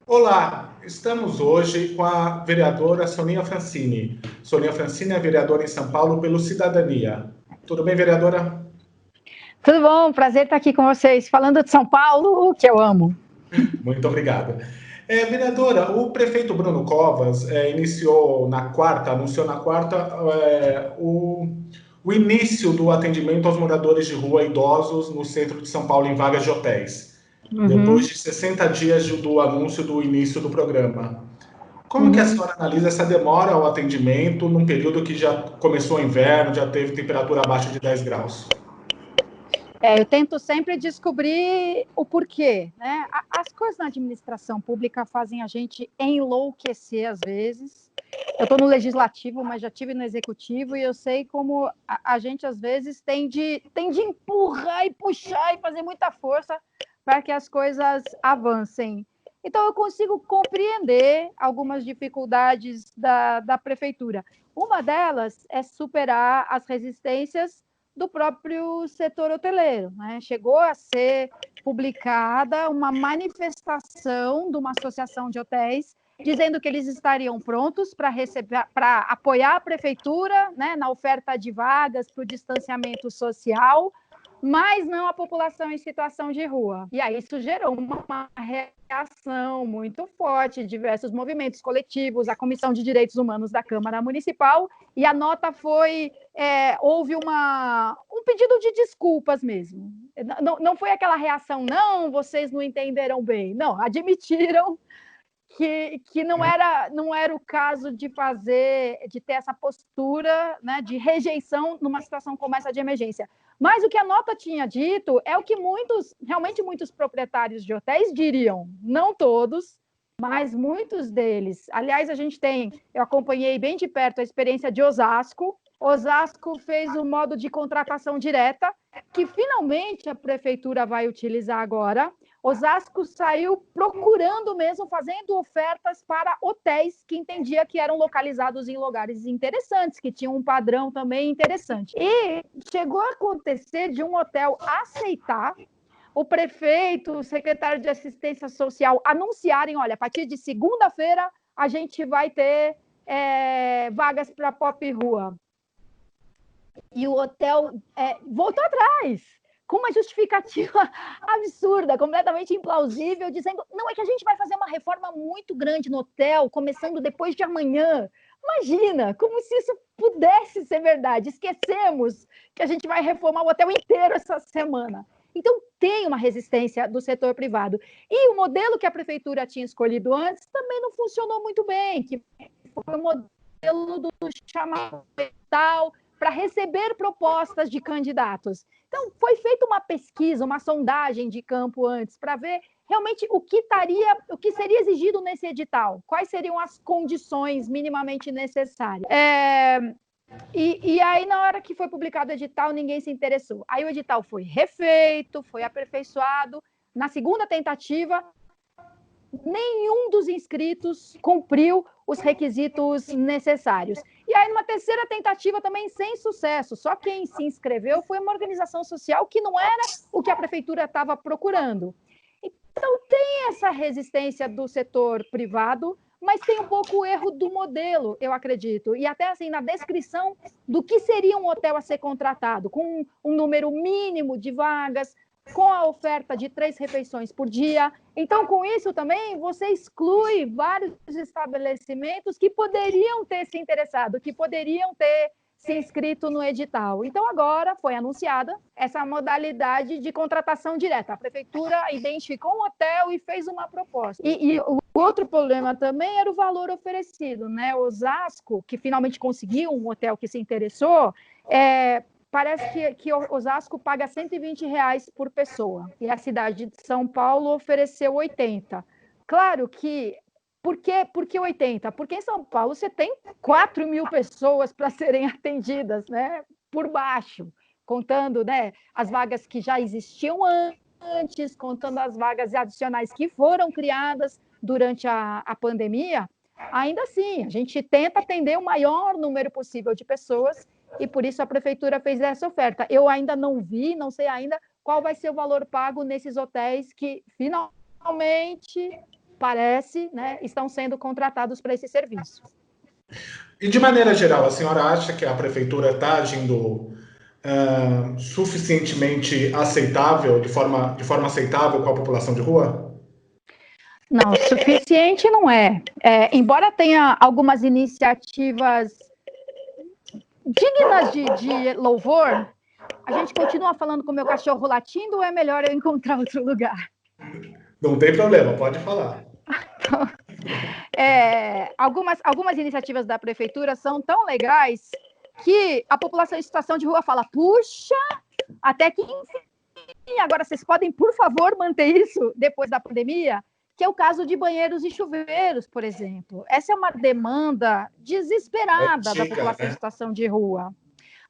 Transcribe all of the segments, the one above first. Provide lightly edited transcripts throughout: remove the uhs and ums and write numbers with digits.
Olá, estamos hoje com a vereadora Soninha Francini. Soninha Francini é vereadora em São Paulo pelo Cidadania. Tudo bem, vereadora? Tudo bom? Prazer estar aqui com vocês, falando de São Paulo, que eu amo. Muito obrigado. Vereadora, o prefeito Bruno Covas anunciou na quarta, o início do atendimento aos moradores de rua e idosos no centro de São Paulo em vagas de hotéis, depois de 60 dias do anúncio do início do programa. Como que a senhora analisa essa demora ao atendimento num período que já começou o inverno, já teve temperatura abaixo de 10 graus? Eu tento sempre descobrir o porquê, né? As coisas na administração pública fazem a gente enlouquecer às vezes. Eu estou no legislativo, mas já estive no executivo e eu sei como a gente às vezes tem de empurrar e puxar e fazer muita força para que as coisas avancem. Então, eu consigo compreender algumas dificuldades da prefeitura. Uma delas é superar as resistências do próprio setor hoteleiro, né? Chegou a ser publicada uma manifestação de uma associação de hotéis dizendo que eles estariam prontos para apoiar a prefeitura, né, na oferta de vagas para o distanciamento social, mas não a população em situação de rua. E aí isso gerou uma reação muito forte, diversos movimentos coletivos, a Comissão de Direitos Humanos da Câmara Municipal, e a nota foi, houve um pedido de desculpas mesmo. Não foi aquela reação, não, vocês não entenderam bem. Não, admitiram que não era o caso de ter essa postura, né, de rejeição numa situação como essa de emergência. Mas o que a nota tinha dito é o que realmente muitos proprietários de hotéis diriam, não todos, mas muitos deles. Aliás, eu acompanhei bem de perto a experiência de Osasco. Osasco fez um modo de contratação direta, que finalmente a prefeitura vai utilizar agora. Osasco saiu procurando mesmo, fazendo ofertas para hotéis que entendia que eram localizados em lugares interessantes, que tinham um padrão também interessante. E chegou a acontecer de um hotel aceitar, o prefeito, o secretário de assistência social anunciarem, olha, a partir de segunda-feira a gente vai ter vagas para Pop Rua. E o hotel voltou atrás, com uma justificativa absurda, completamente implausível, dizendo, não, é que a gente vai fazer uma reforma muito grande no hotel, começando depois de amanhã. Imagina, como se isso pudesse ser verdade. Esquecemos que a gente vai reformar o hotel inteiro essa semana. Então, tem uma resistência do setor privado. E o modelo que a prefeitura tinha escolhido antes também não funcionou muito bem, que foi o modelo do chamado tal, para receber propostas de candidatos. Então, foi feita uma pesquisa, uma sondagem de campo antes, para ver realmente o que seria exigido nesse edital, quais seriam as condições minimamente necessárias. E aí, na hora que foi publicado o edital, ninguém se interessou. Aí o edital foi refeito, foi aperfeiçoado. Na segunda tentativa, nenhum dos inscritos cumpriu os requisitos necessários. E aí, numa terceira tentativa, também sem sucesso. Só quem se inscreveu foi uma organização social que não era o que a prefeitura estava procurando. Então, tem essa resistência do setor privado, mas tem um pouco o erro do modelo, eu acredito. E até assim, na descrição do que seria um hotel a ser contratado, com um número mínimo de vagas, com a oferta de 3 refeições por dia. Então, com isso também, você exclui vários estabelecimentos que poderiam ter se interessado, que poderiam ter se inscrito no edital. Então, agora foi anunciada essa modalidade de contratação direta. A prefeitura identificou um hotel e fez uma proposta. E o outro problema também era o valor oferecido, né? Osasco, que finalmente conseguiu um hotel que se interessou, parece que Osasco paga R$120 por pessoa, e a cidade de São Paulo ofereceu 80. Claro que... Por que 80? Porque em São Paulo você tem 4.000 pessoas para serem atendidas, né, por baixo, contando, né, as vagas que já existiam antes, contando as vagas adicionais que foram criadas durante a pandemia. Ainda assim, a gente tenta atender o maior número possível de pessoas, e por isso a prefeitura fez essa oferta. Eu ainda não vi, não sei ainda qual vai ser o valor pago nesses hotéis que finalmente parece, né, estão sendo contratados para esse serviço. E de maneira geral, a senhora acha que a prefeitura está agindo suficientemente aceitável, de forma aceitável com a população de rua? Não, suficiente não é. Embora tenha algumas iniciativas dignas de louvor, a gente continua falando com o meu cachorro latindo ou é melhor eu encontrar outro lugar? Não tem problema, pode falar. Algumas iniciativas da prefeitura são tão legais que a população em situação de rua fala, puxa, até que enfim, agora vocês podem, por favor, manter isso depois da pandemia, que é o caso de banheiros e chuveiros, por exemplo. Essa é uma demanda desesperada da população em situação de rua.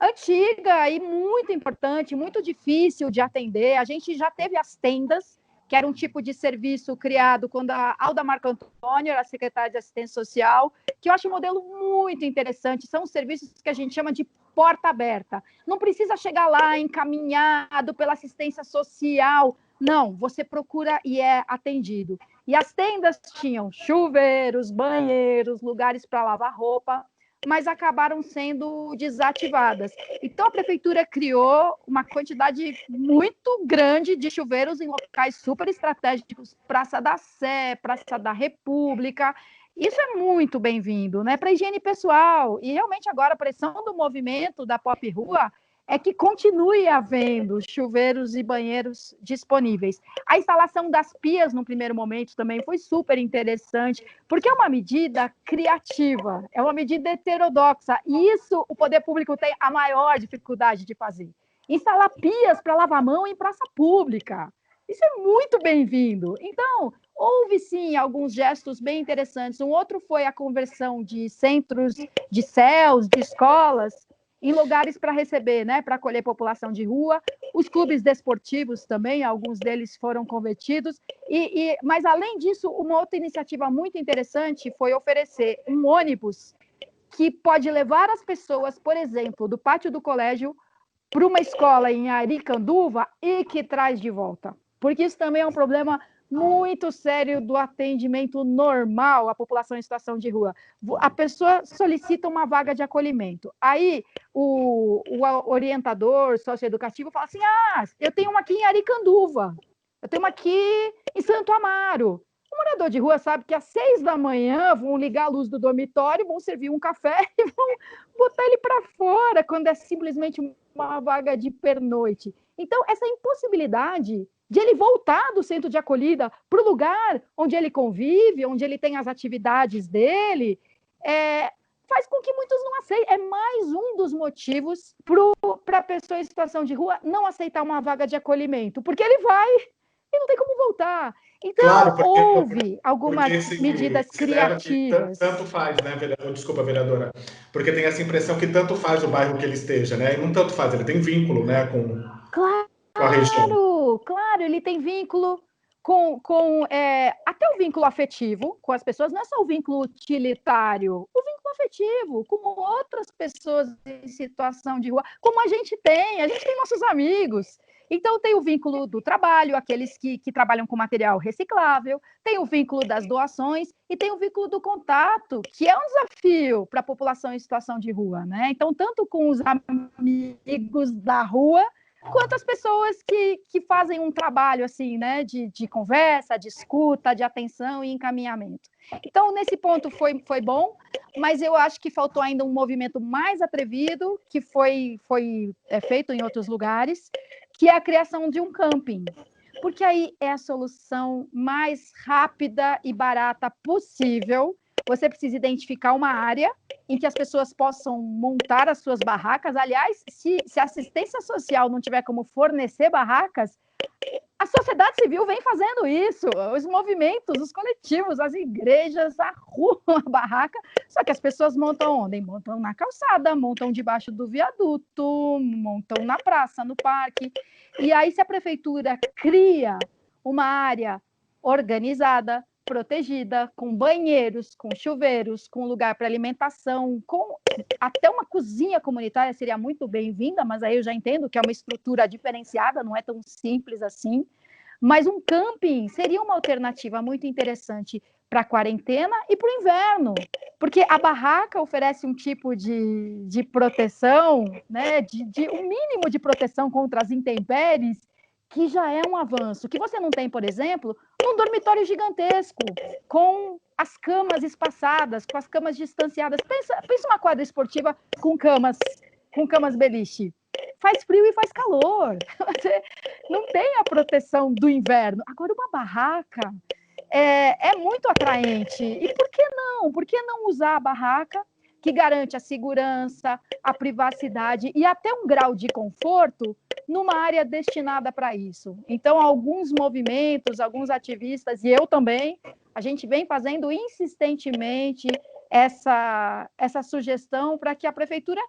Antiga e muito importante, muito difícil de atender. A gente já teve as tendas, que era um tipo de serviço criado quando a Alda Marco Antônio era secretária de Assistência Social, que eu acho um modelo muito interessante. São serviços que a gente chama de porta aberta. Não precisa chegar lá encaminhado pela assistência social. Não, você procura e é atendido. E as tendas tinham chuveiros, banheiros, lugares para lavar roupa, mas acabaram sendo desativadas. Então, a prefeitura criou uma quantidade muito grande de chuveiros em locais super estratégicos, Praça da Sé, Praça da República. Isso é muito bem-vindo, né? Para a higiene pessoal. E realmente agora a pressão do movimento da Pop Rua é que continue havendo chuveiros e banheiros disponíveis. A instalação das pias, no primeiro momento, também foi super interessante, porque é uma medida criativa, é uma medida heterodoxa, e isso o poder público tem a maior dificuldade de fazer. Instalar pias para lavar a mão em praça pública. Isso é muito bem-vindo. Então, houve, sim, alguns gestos bem interessantes. Um outro foi a conversão de centros de CELS, de escolas, em lugares para receber, né, para acolher população de rua. Os clubes desportivos também, alguns deles foram convertidos. Mas, além disso, uma outra iniciativa muito interessante foi oferecer um ônibus que pode levar as pessoas, por exemplo, do pátio do colégio para uma escola em Aricanduva e que traz de volta. Porque isso também é um problema muito sério do atendimento normal à população em situação de rua. A pessoa solicita uma vaga de acolhimento. Aí o orientador socioeducativo fala assim, eu tenho uma aqui em Aricanduva, eu tenho uma aqui em Santo Amaro. O morador de rua sabe que às 6 da manhã vão ligar a luz do dormitório, vão servir um café e vão botar ele para fora, quando é simplesmente uma vaga de pernoite. Então, essa impossibilidade de ele voltar do centro de acolhida para o lugar onde ele convive, onde ele tem as atividades dele, faz com que muitos não aceitem. É mais um dos motivos para a pessoa em situação de rua não aceitar uma vaga de acolhimento, porque ele vai e não tem como voltar. Então, claro, houve algumas medidas criativas. Tanto faz, né, vereador? Desculpa, vereadora. Porque tem essa impressão que tanto faz o bairro que ele esteja, né? E não tanto faz, ele tem vínculo, né, com a região. Claro, ele tem vínculo com até o vínculo afetivo com as pessoas, não é só o vínculo utilitário, o vínculo afetivo com outras pessoas em situação de rua, como a gente tem nossos amigos. Então, tem o vínculo do trabalho, aqueles que trabalham com material reciclável, tem o vínculo das doações e tem o vínculo do contato, que é um desafio para a população em situação de rua, né? Então, tanto com os amigos da rua, quanto as pessoas que fazem um trabalho assim, né, de conversa, de escuta, de atenção e encaminhamento. Então, nesse ponto foi bom, mas eu acho que faltou ainda um movimento mais atrevido, que foi feito em outros lugares, que é a criação de um camping. Porque aí é a solução mais rápida e barata possível. Você precisa identificar uma área em que as pessoas possam montar as suas barracas. Aliás, se a assistência social não tiver como fornecer barracas, a sociedade civil vem fazendo isso, os movimentos, os coletivos, as igrejas arrumam a barraca, só que as pessoas montam onde? Montam na calçada, montam debaixo do viaduto, montam na praça, no parque. E aí, se a prefeitura cria uma área organizada, protegida, com banheiros, com chuveiros, com lugar para alimentação, com até uma cozinha comunitária seria muito bem-vinda, mas aí eu já entendo que é uma estrutura diferenciada, não é tão simples assim. Mas um camping seria uma alternativa muito interessante para a quarentena e para o inverno, porque a barraca oferece um tipo de proteção, né, de um mínimo de proteção contra as intempéries, que já é um avanço, que você não tem, por exemplo, num dormitório gigantesco, com as camas espaçadas, com as camas distanciadas. Pensa uma quadra esportiva com camas beliche. Faz frio e faz calor. Você não tem a proteção do inverno. Agora, uma barraca é muito atraente. E por que não? Por que não usar a barraca, que garante a segurança, a privacidade e até um grau de conforto numa área destinada para isso? Então, alguns movimentos, alguns ativistas, e eu também, a gente vem fazendo insistentemente essa sugestão para que a prefeitura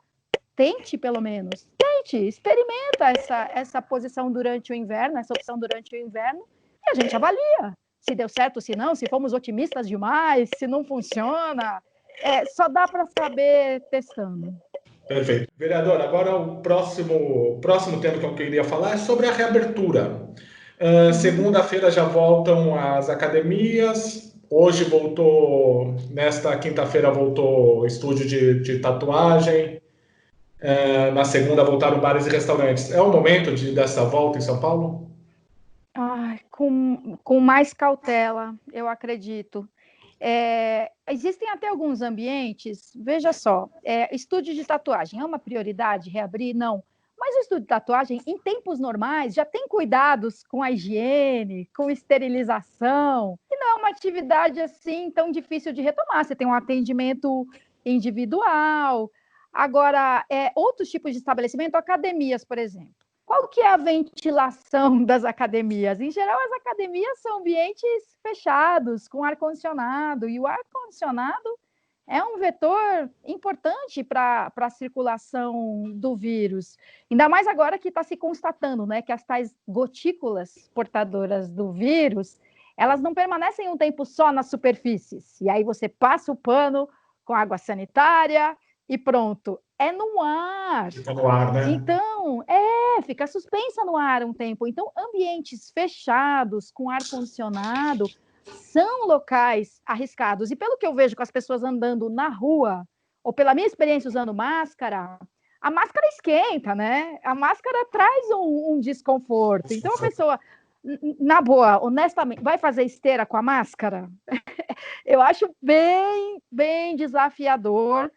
tente, pelo menos, experimenta essa posição durante o inverno, essa opção durante o inverno, e a gente avalia se deu certo, se não, se fomos otimistas demais, se não funciona. Só dá para saber testando. Perfeito. Vereador, agora o próximo tema que eu queria falar é sobre a reabertura. Segunda-feira já voltam as academias, hoje voltou, nesta quinta-feira voltou o estúdio de tatuagem, na segunda voltaram bares e restaurantes. É o momento dessa volta em São Paulo? Com mais cautela, eu acredito. Existem até alguns ambientes, veja só, estúdio de tatuagem é uma prioridade reabrir? Não. Mas o estúdio de tatuagem, em tempos normais, já tem cuidados com a higiene, com esterilização, e não é uma atividade assim tão difícil de retomar. Você tem um atendimento individual. Agora, outros tipos de estabelecimento, academias, por exemplo. Qual que é a ventilação das academias? Em geral, as academias são ambientes fechados, com ar-condicionado, e o ar-condicionado é um vetor importante para a circulação do vírus. Ainda mais agora que está se constatando, né, que as tais gotículas portadoras do vírus, elas não permanecem um tempo só nas superfícies. E aí você passa o pano com água sanitária e pronto. É no ar. Fica no ar, né? Então, fica suspensa no ar um tempo. Então, ambientes fechados, com ar-condicionado, são locais arriscados. E pelo que eu vejo com as pessoas andando na rua, ou pela minha experiência usando máscara, a máscara esquenta, né? A máscara traz um desconforto. Então, a pessoa, na boa, honestamente, vai fazer esteira com a máscara? Eu acho bem, bem desafiador.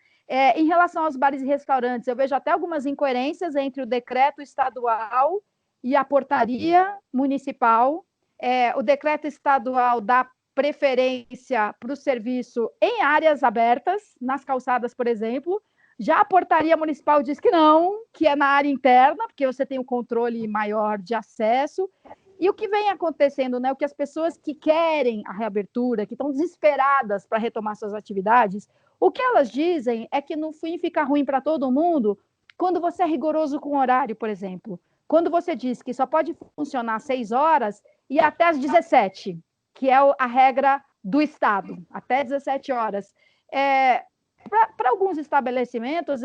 Em relação aos bares e restaurantes, eu vejo até algumas incoerências entre o decreto estadual e a portaria municipal. O decreto estadual dá preferência para o serviço em áreas abertas, nas calçadas, por exemplo. Já a portaria municipal diz que não, que é na área interna, porque você tem um controle maior de acesso. E o que vem acontecendo, né? O que as pessoas que querem a reabertura, que estão desesperadas para retomar suas atividades, o que elas dizem é que no fim fica ruim para todo mundo quando você é rigoroso com o horário, por exemplo. Quando você diz que só pode funcionar 6 horas e até às 17, que é a regra do Estado, até 17 horas. Para alguns estabelecimentos,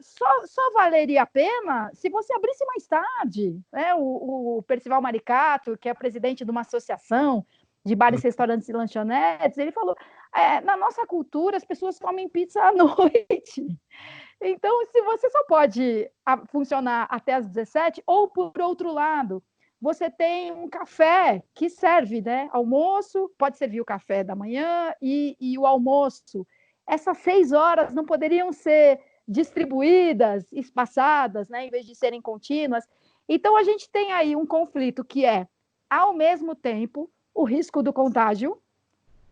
só valeria a pena se você abrisse mais tarde. Né? O Percival Maricato, que é presidente de uma associação de bares, restaurantes e lanchonetes, ele falou, na nossa cultura, as pessoas comem pizza à noite. Então, se você só pode funcionar até às 17, ou, por outro lado, você tem um café que serve, né? Almoço, pode servir o café da manhã e o almoço. Essas 6 horas não poderiam ser distribuídas, espaçadas, né? Em vez de serem contínuas. Então, a gente tem aí um conflito que ao mesmo tempo, o risco do contágio,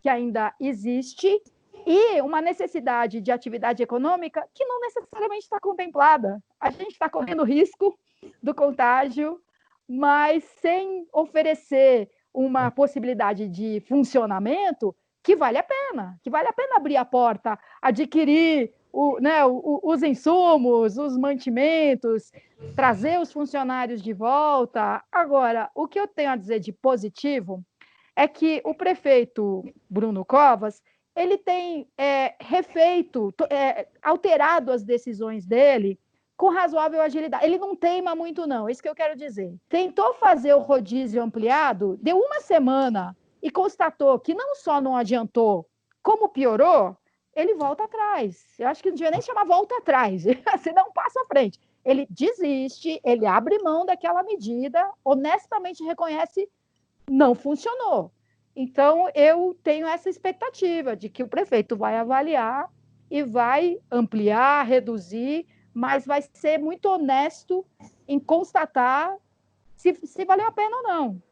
que ainda existe, e uma necessidade de atividade econômica que não necessariamente está contemplada. A gente está correndo risco do contágio, mas sem oferecer uma possibilidade de funcionamento que vale a pena abrir a porta, adquirir os insumos, os mantimentos, trazer os funcionários de volta. Agora, o que eu tenho a dizer de positivo é que o prefeito Bruno Covas, ele tem refeito, alterado as decisões dele com razoável agilidade. Ele não teima muito, não, é isso que eu quero dizer. Tentou fazer o rodízio ampliado, deu uma semana e constatou que não só não adiantou, como piorou, ele volta atrás. Eu acho que não devia nem chamar volta atrás, você dá um passo à frente. Ele desiste, ele abre mão daquela medida, honestamente reconhece, não funcionou. Então, eu tenho essa expectativa de que o prefeito vai avaliar e vai ampliar, reduzir, mas vai ser muito honesto em constatar se valeu a pena ou não.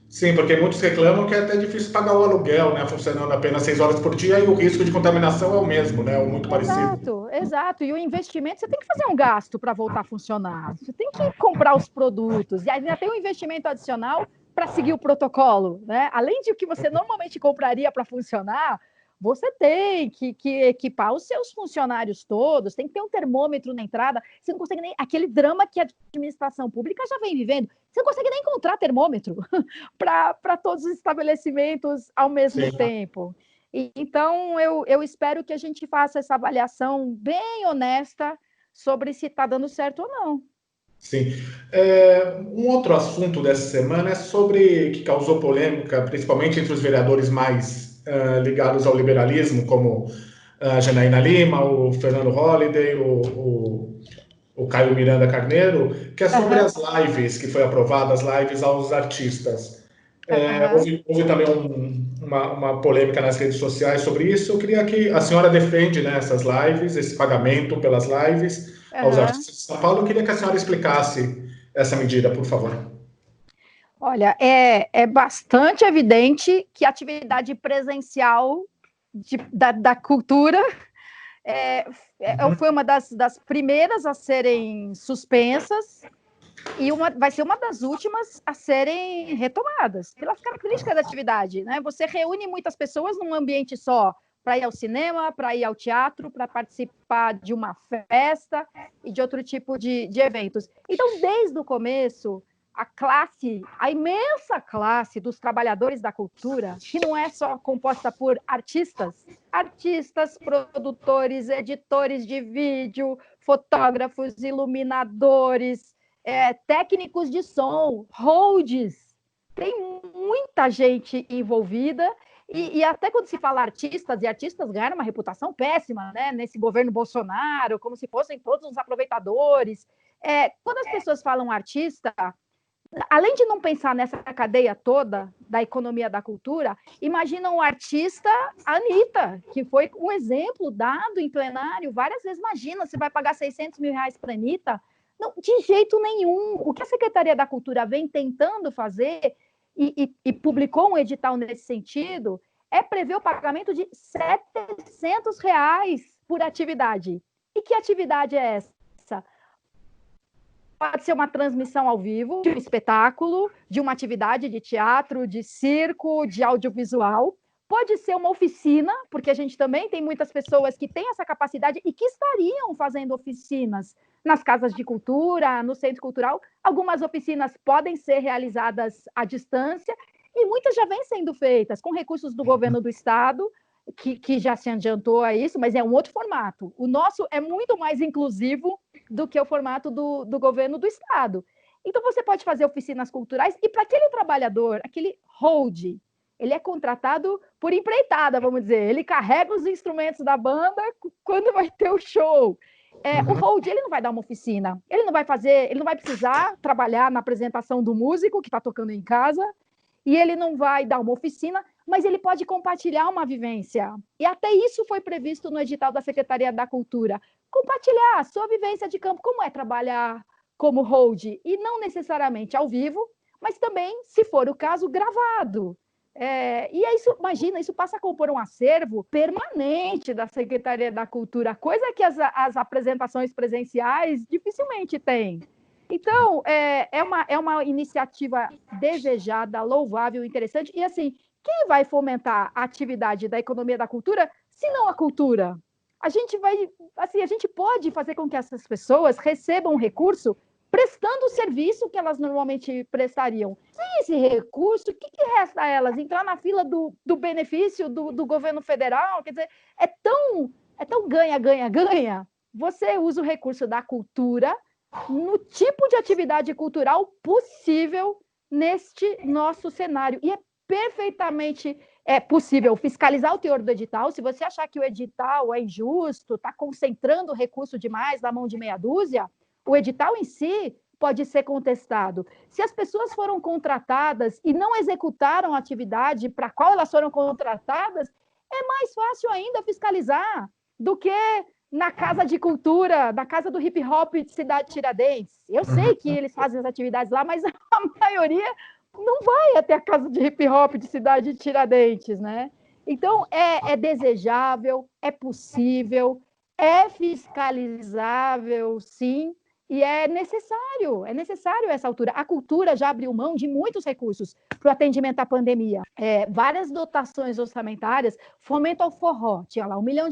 Sim, porque muitos reclamam que é até difícil pagar o aluguel, né? Funcionando apenas 6 horas por dia e o risco de contaminação é o mesmo, né? Ou muito parecido. Exato. E o investimento, você tem que fazer um gasto para voltar a funcionar. Você tem que comprar os produtos. E ainda tem um investimento adicional para seguir o protocolo, né? Além de o que você normalmente compraria para funcionar, você tem que equipar os seus funcionários todos, tem que ter um termômetro na entrada. Você não consegue nem... Aquele drama que a administração pública já vem vivendo. Você não consegue nem encontrar termômetro para todos os estabelecimentos ao mesmo tempo. Então, eu espero que a gente faça essa avaliação bem honesta sobre se está dando certo ou não. Sim. Um outro assunto dessa semana é sobre que causou polêmica, principalmente entre os vereadores mais ligados ao liberalismo, como a Janaína Lima, o Fernando Holliday, o Caio Miranda Carneiro, que é sobre as lives que foi aprovada, as lives aos artistas. Houve também uma polêmica nas redes sociais sobre isso. Eu queria que a senhora defende, né, essas lives, esse pagamento pelas lives aos artistas de São Paulo. Eu queria que a senhora explicasse essa medida, por favor. Olha, é bastante evidente que a atividade presencial da cultura foi uma das primeiras a serem suspensas e vai ser uma das últimas a serem retomadas, pelas características da atividade, né? Você reúne muitas pessoas num ambiente só, para ir ao cinema, para ir ao teatro, para participar de uma festa e de outro tipo de eventos. Então, desde o começo, a imensa classe dos trabalhadores da cultura, que não é só composta por artistas, produtores, editores de vídeo, fotógrafos, iluminadores, técnicos de som, holds, tem muita gente envolvida, e até quando se fala artistas, e artistas ganharam uma reputação péssima, né, nesse governo Bolsonaro, como se fossem todos os aproveitadores. Quando as pessoas falam artista, além de não pensar nessa cadeia toda da economia da cultura, imagina o artista Anitta, que foi um exemplo dado em plenário várias vezes. Imagina, você vai pagar 600 mil reais para a Anitta? Não, de jeito nenhum. O que a Secretaria da Cultura vem tentando fazer, e publicou um edital nesse sentido, é prever o pagamento de 700 reais por atividade. E que atividade é essa? Pode ser uma transmissão ao vivo, de um espetáculo, de uma atividade de teatro, de circo, de audiovisual. Pode ser uma oficina, porque a gente também tem muitas pessoas que têm essa capacidade e que estariam fazendo oficinas nas casas de cultura, no centro cultural. Algumas oficinas podem ser realizadas à distância e muitas já vêm sendo feitas com recursos do governo do estado, que já se adiantou a isso, mas é um outro formato. O nosso é muito mais inclusivo do que o formato do governo do estado. Então, você pode fazer oficinas culturais, e para aquele trabalhador, aquele hold, ele é contratado por empreitada, vamos dizer. Ele carrega os instrumentos da banda quando vai ter o show. O hold, ele não vai dar uma oficina. Ele não vai precisar trabalhar na apresentação do músico que está tocando em casa, e ele não vai dar uma oficina, mas ele pode compartilhar uma vivência. E até isso foi previsto no edital da Secretaria da Cultura. Compartilhar a sua vivência de campo, como é trabalhar como hold, e não necessariamente ao vivo, mas também, se for o caso, gravado. E é isso, imagina, isso passa a compor um acervo permanente da Secretaria da Cultura, coisa que as apresentações presenciais dificilmente têm. Então, é uma iniciativa desejada, louvável, interessante, e assim, quem vai fomentar a atividade da economia da cultura, se não a cultura? A gente pode fazer com que essas pessoas recebam um recurso prestando o serviço que elas normalmente prestariam. Sem esse recurso, o que resta a elas? Entrar na fila do benefício do governo federal? Quer dizer, é tão ganha, ganha, ganha, você usa o recurso da cultura no tipo de atividade cultural possível neste nosso cenário. E é perfeitamente possível fiscalizar o teor do edital. Se você achar que o edital é injusto, está concentrando recurso demais na mão de meia dúzia, o edital em si pode ser contestado. Se as pessoas foram contratadas e não executaram a atividade para a qual elas foram contratadas, é mais fácil ainda fiscalizar do que na Casa de Cultura, na Casa do Hip Hop de Cidade Tiradentes. Eu sei que eles fazem as atividades lá, mas a maioria não vai até a Casa de Hip Hop de Cidade Tiradentes, né? Então, é desejável, é possível, é fiscalizável, sim, e é necessário essa altura. A cultura já abriu mão de muitos recursos para o atendimento à pandemia. Várias dotações orçamentárias, Fomento ao Forró, tinha lá R$1 milhão,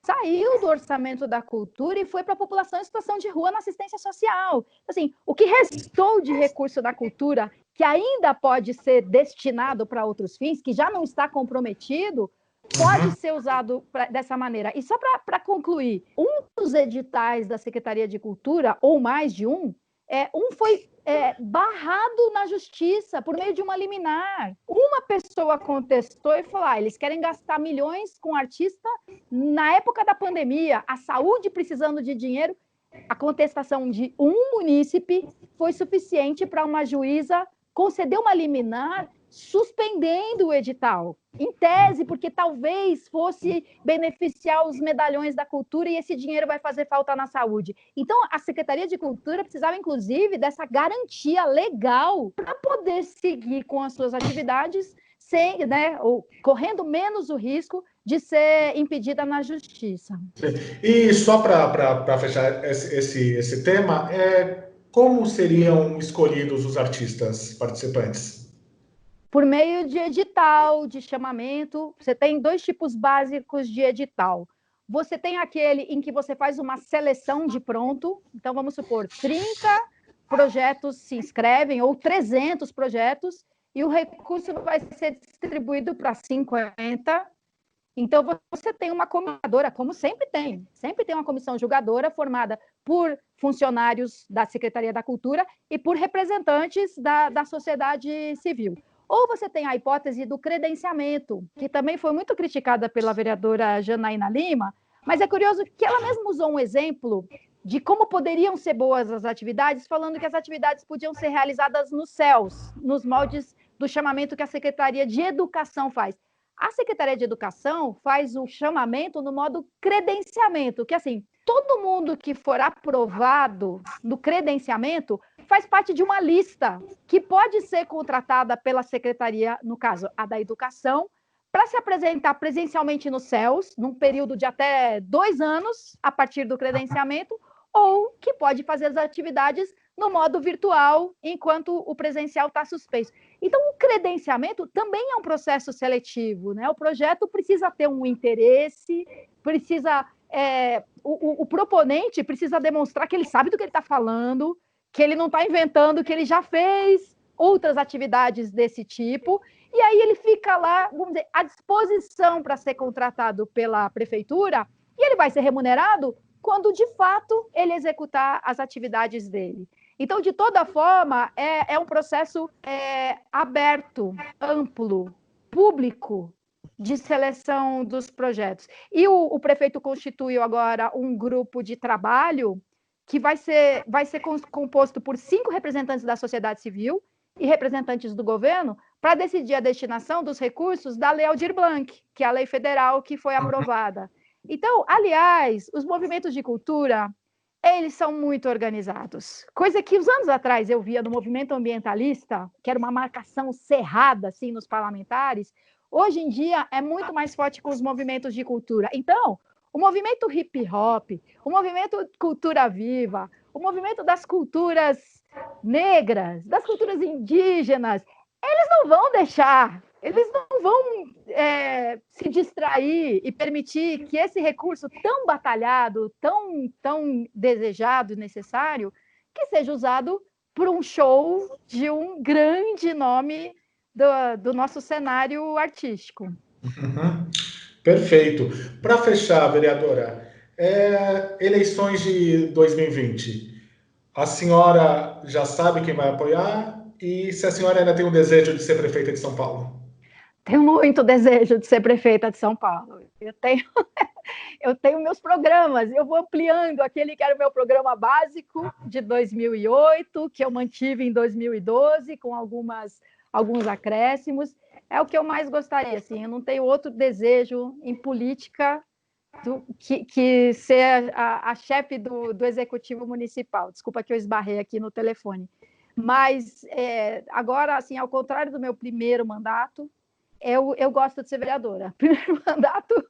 saiu do orçamento da cultura e foi para a população em situação de rua na assistência social. Assim, o que restou de recurso da cultura, que ainda pode ser destinado para outros fins, que já não está comprometido, pode ser usado dessa maneira. E só para concluir, um dos editais da Secretaria de Cultura, ou mais de um foi barrado na justiça por meio de uma liminar. Uma pessoa contestou e falou: eles querem gastar milhões com artista na época da pandemia, a saúde precisando de dinheiro. A contestação de um munícipe foi suficiente para uma juíza conceder uma liminar suspendendo o edital, em tese, porque talvez fosse beneficiar os medalhões da cultura e esse dinheiro vai fazer falta na saúde. Então, a Secretaria de Cultura precisava, inclusive, dessa garantia legal para poder seguir com as suas atividades sem, ou correndo menos o risco de ser impedida na justiça. E só para fechar esse tema, como seriam escolhidos os artistas participantes? Por meio de edital, de chamamento. Você tem 2 tipos básicos de edital. Você tem aquele em que você faz uma seleção de pronto. Então, vamos supor, 30 projetos se inscrevem, ou 300 projetos, e o recurso vai ser distribuído para 50. Então, você tem uma comissão, como sempre tem uma comissão julgadora formada por funcionários da Secretaria da Cultura e por representantes da sociedade civil. Ou você tem a hipótese do credenciamento, que também foi muito criticada pela vereadora Janaína Lima, mas é curioso que ela mesma usou um exemplo de como poderiam ser boas as atividades, falando que as atividades podiam ser realizadas nos céus, nos moldes do chamamento que a Secretaria de Educação faz. A Secretaria de Educação faz o chamamento no modo credenciamento, que assim, todo mundo que for aprovado no credenciamento faz parte de uma lista que pode ser contratada pela Secretaria, no caso, a da Educação, para se apresentar presencialmente nos céus, num período de até 2 anos, a partir do credenciamento, ou que pode fazer as atividades no modo virtual, enquanto o presencial está suspenso. Então, o credenciamento também é um processo seletivo, né? O projeto precisa ter um interesse, precisa... o proponente precisa demonstrar que ele sabe do que ele está falando, que ele não está inventando, que ele já fez outras atividades desse tipo, e aí ele fica lá, vamos dizer, à disposição para ser contratado pela prefeitura, e ele vai ser remunerado quando, de fato, ele executar as atividades dele. Então, de toda forma, é um processo aberto, amplo, público, de seleção dos projetos. E o prefeito constituiu agora um grupo de trabalho que vai ser composto por 5 representantes da sociedade civil e representantes do governo para decidir a destinação dos recursos da Lei Aldir Blanc, que é a lei federal que foi aprovada. Então, aliás, os movimentos de cultura, eles são muito organizados. Coisa que uns anos atrás eu via no movimento ambientalista, que era uma marcação cerrada assim, nos parlamentares, hoje em dia é muito mais forte com os movimentos de cultura. Então, o movimento hip hop, o movimento cultura viva, o movimento das culturas negras, das culturas indígenas, eles não vão deixar, eles não vão se distrair e permitir que esse recurso tão batalhado, tão desejado e necessário, que seja usado por um show de um grande nome do nosso cenário artístico. Uhum. Perfeito. Para fechar, vereadora, Eleições de 2020. A senhora já sabe quem vai apoiar? E se a senhora ainda tem o desejo de ser prefeita de São Paulo? Tenho muito desejo de ser prefeita de São Paulo. Eu tenho meus programas, eu vou ampliando aquele que era o meu programa básico de 2008, que eu mantive em 2012, com alguns acréscimos. É o que eu mais gostaria, assim, eu não tenho outro desejo em política que ser a chefe do Executivo Municipal. Desculpa que eu esbarrei aqui no telefone. Mas, agora, assim, ao contrário do meu primeiro mandato, eu gosto de ser vereadora. O primeiro mandato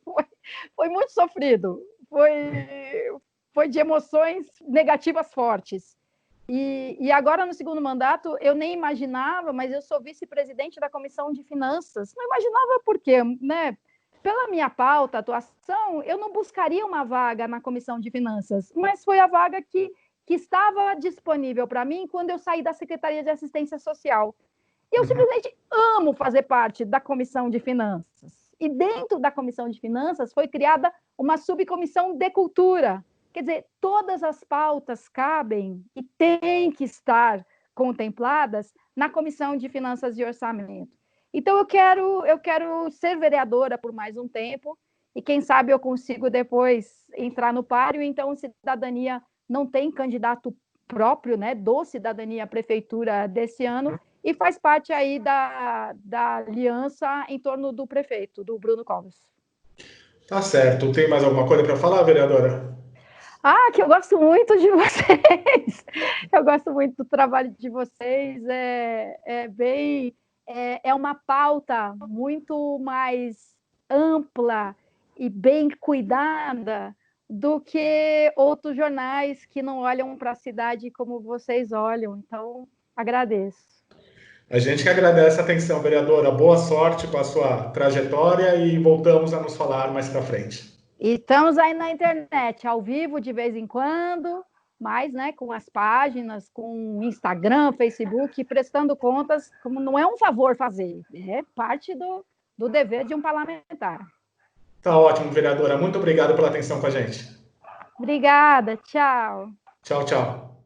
foi muito sofrido, foi de emoções negativas fortes. E agora, no segundo mandato, eu nem imaginava, mas eu sou vice-presidente da Comissão de Finanças. Não imaginava por quê, né? Pela minha pauta, atuação, eu não buscaria uma vaga na Comissão de Finanças, mas foi a vaga que estava disponível para mim quando eu saí da Secretaria de Assistência Social. E eu simplesmente amo fazer parte da Comissão de Finanças. E dentro da Comissão de Finanças foi criada uma subcomissão de cultura. Quer dizer, todas as pautas cabem e têm que estar contempladas na Comissão de Finanças e Orçamento. Então, eu quero ser vereadora por mais um tempo e, quem sabe, eu consigo depois entrar no páreo. Então, Cidadania não tem candidato próprio, né, do Cidadania à Prefeitura desse ano, e faz parte aí da aliança em torno do prefeito, do Bruno Covas. Tá certo. Tem mais alguma coisa para falar, vereadora? Que eu gosto muito de vocês. Eu gosto muito do trabalho de vocês. É uma pauta muito mais ampla e bem cuidada do que outros jornais que não olham para a cidade como vocês olham. Então, agradeço. A gente que agradece a atenção, vereadora. Boa sorte com a sua trajetória e voltamos a nos falar mais para frente. E estamos aí na internet, ao vivo de vez em quando, mas, né, com as páginas, com Instagram, Facebook, prestando contas, como não é um favor fazer, é parte do dever de um parlamentar. Tá ótimo, vereadora. Muito obrigado pela atenção com a gente. Obrigada, tchau. Tchau, tchau.